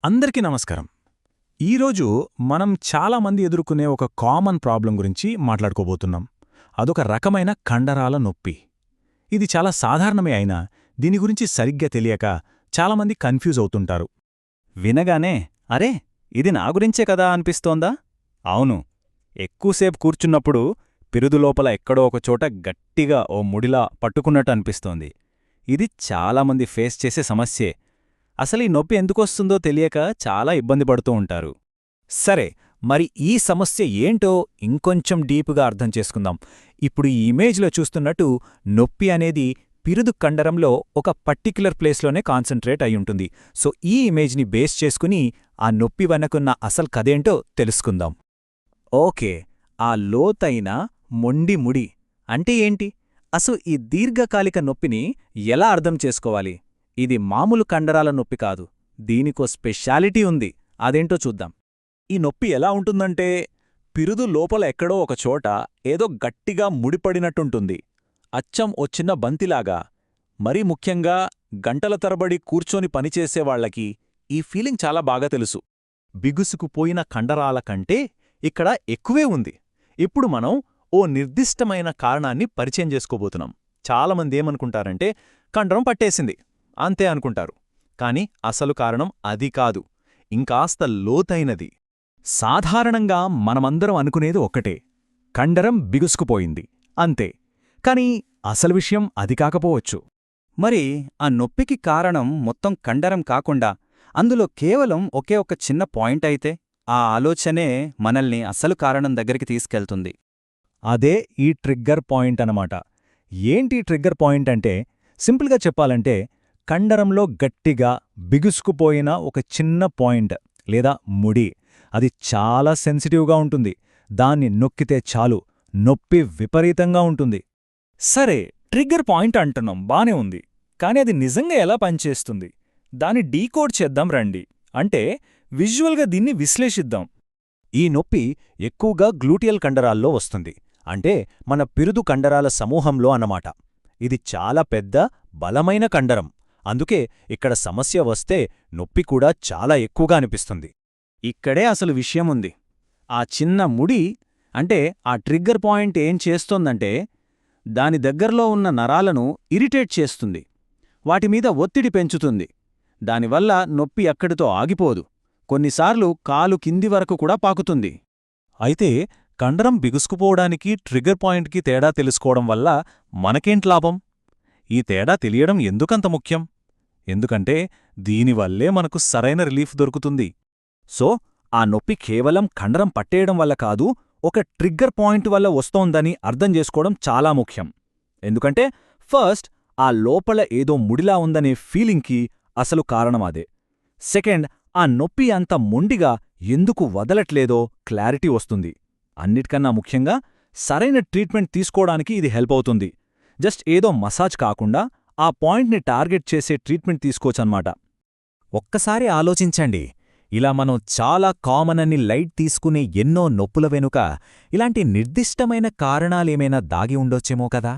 అందరికీ నమస్కారం. ఈరోజు మనం చాలామంది ఎదుర్కొనే ఒక కామన్ ప్రాబ్లం గురించి మాట్లాడుకోబోతున్నాం. అదొక రకమైన కండరాల నొప్పి. ఇది చాలా సాధారణమే అయినా దీని గురించి సరిగ్గా తెలియక చాలామంది కన్ఫ్యూజ్ అవుతుంటారు. వినగానే అరే ఇది నా గురించే కదా అనిపిస్తోందా? అవును, ఎక్కువసేపు కూర్చున్నప్పుడు పిరుదు లోపల ఎక్కడో ఒకచోట గట్టిగా ఓ ముడిలా పట్టుకున్నట్టు అనిపిస్తోంది. ఇది చాలామంది ఫేస్ చేసే సమస్యే. అసలు ఈ నొప్పి ఎందుకొస్తుందో తెలియక చాలా ఇబ్బంది పడుతూ ఉంటారు. సరే, మరి ఈ సమస్య ఏంటో ఇంకొంచెం డీపుగా అర్థం చేసుకుందాం. ఇప్పుడు ఈ ఇమేజ్లో చూస్తున్నట్టు నొప్పి అనేది పిరుదు కండరంలో ఒక పర్టిక్యులర్ ప్లేస్లోనే కాన్సంట్రేట్ అయ్యుంటుంది. సో ఈ ఇమేజ్ని బేస్ చేసుకుని ఆ నొప్పి వెనకున్న అసలు కథేంటో తెలుసుకుందాం. ఓకే, ఆ లోతైన మొండి ముడి అంటే ఏంటి? అసలు ఈ దీర్ఘకాలిక నొప్పిని ఎలా అర్థం చేసుకోవాలి? ఇది మామూలు కండరాల నొప్పి కాదు, దీనికో స్పెషాలిటీ ఉంది. అదేంటో చూద్దాం. ఈ నొప్పి ఎలా ఉంటుందంటే పిరుదు లోపల ఎక్కడో ఒకచోట ఏదో గట్టిగా ముడిపడినట్టుంటుంది. అచ్చం ఓ చిన్న బంతిలాగా. మరీ ముఖ్యంగా గంటల తరబడి కూర్చొని పనిచేసేవాళ్లకి ఈ ఫీలింగ్ చాలా బాగా తెలుసు. బిగుసుకుపోయిన కండరాల కంటే ఇక్కడ ఎక్కువే ఉంది. ఇప్పుడు మనం ఓ నిర్దిష్టమైన కారణాన్ని పరిచయం చేసుకోబోతున్నాం. చాలామంది ఏమనుకుంటారంటే కండరం పట్టేసింది అంతే అనుకుంటారు. కాని అసలు కారణం అది కాదు, ఇంకాస్త లోతైనది. సాధారణంగా మనమందరం అనుకునేది ఒక్కటే, కండరం బిగుసుకుపోయింది అంతే. కాని అసలు విషయం అది కాకపోవచ్చు. మరి ఆ నొప్పికి కారణం మొత్తం కండరం కాకుండా అందులో కేవలం ఒకే ఒక చిన్న పాయింట్ అయితే, ఆ ఆలోచనే మనల్ని అసలు కారణం దగ్గరికి తీసుకెళ్తుంది. అదే ఈ ట్రిగ్గర్ పాయింట్ అనమాట. ఏంటి ట్రిగ్గర్ పాయింట్ అంటే, సింపుల్గా చెప్పాలంటే కండరంలో గట్టిగా బిగుసుకుపోయిన ఒక చిన్న పాయింట్ లేదా ముడి, అది చాలా సెన్సిటివ్గా ఉంటుంది. దాన్ని నొక్కితే చాలు, నొప్పి విపరీతంగా ఉంటుంది. సరే, ట్రిగ్గర్ పాయింట్ అంటున్నాం, బానే ఉంది. కాని అది నిజంగా ఎలా పనిచేస్తుంది? దాన్ని డీకోడ్ చేద్దాం రండి. అంటే విజువల్గా దీన్ని విశ్లేషిద్దాం. ఈ నొప్పి ఎక్కువగా గ్లూటియల్ కండరాల్లో వస్తుంది. అంటే మన పిరుదు కండరాల సమూహంలో అన్నమాట. ఇది చాలా పెద్ద, బలమైన కండరం. అందుకే ఇక్కడ సమస్య వస్తే నొప్పి కూడా చాలా ఎక్కువగా అనిపిస్తుంది. ఇక్కడే అసలు విషయముంది. ఆ చిన్న ముడి అంటే ఆ ట్రిగ్గర్ పాయింట్ ఏం చేస్తోందంటే దాని దగ్గర్లో ఉన్న నరాలను ఇరిటేట్ చేస్తుంది, వాటిమీద ఒత్తిడి పెంచుతుంది. దానివల్ల నొప్పి అక్కడితో ఆగిపోదు, కొన్నిసార్లు కాలు కింది వరకు కూడా పాకుతుంది. అయితే కండరం బిగుసుకుపోవడానికి ట్రిగ్గర్ పాయింట్కి తేడా తెలుసుకోవడం వల్ల మనకేంటి లాభం? ఈ తేడా తెలియడం ఎందుకంత ముఖ్యం? ఎందుకంటే దీనివల్లే మనకు సరైన రిలీఫ్ దొరుకుతుంది. సో ఆ నొప్పి కేవలం కండరం పట్టేయడం వల్ల కాదు, ఒక ట్రిగ్గర్ పాయింట్ వల్ల వస్తోందని అర్థం చేసుకోవడం చాలా ముఖ్యం. ఎందుకంటే ఫస్ట్ ఆ లోపల ఏదో ముడిలా ఉందనే ఫీలింగ్కి అసలు కారణమదే. సెకండ్, ఆ నొప్పి అంత మొండిగా ఎందుకు వదలట్లేదో క్లారిటీ వస్తుంది. అన్నిటికన్నా ముఖ్యంగా సరైన ట్రీట్మెంట్ తీసుకోవడానికి ఇది హెల్ప్ అవుతుంది. జస్ట్ ఏదో మసాజ్ కాకుండా ఆ పాయింట్ని టార్గెట్ చేసే ట్రీట్మెంట్ తీసుకోవచ్చన్నమాట. ఒక్కసారి ఆలోచించండి, ఇలా మనం చాలా కామన్ అని లైట్ తీసుకునే ఎన్నో నొప్పుల వెనుక ఇలాంటి నిర్దిష్టమైన కారణాలేమైనా దాగి ఉండొచ్చేమో కదా.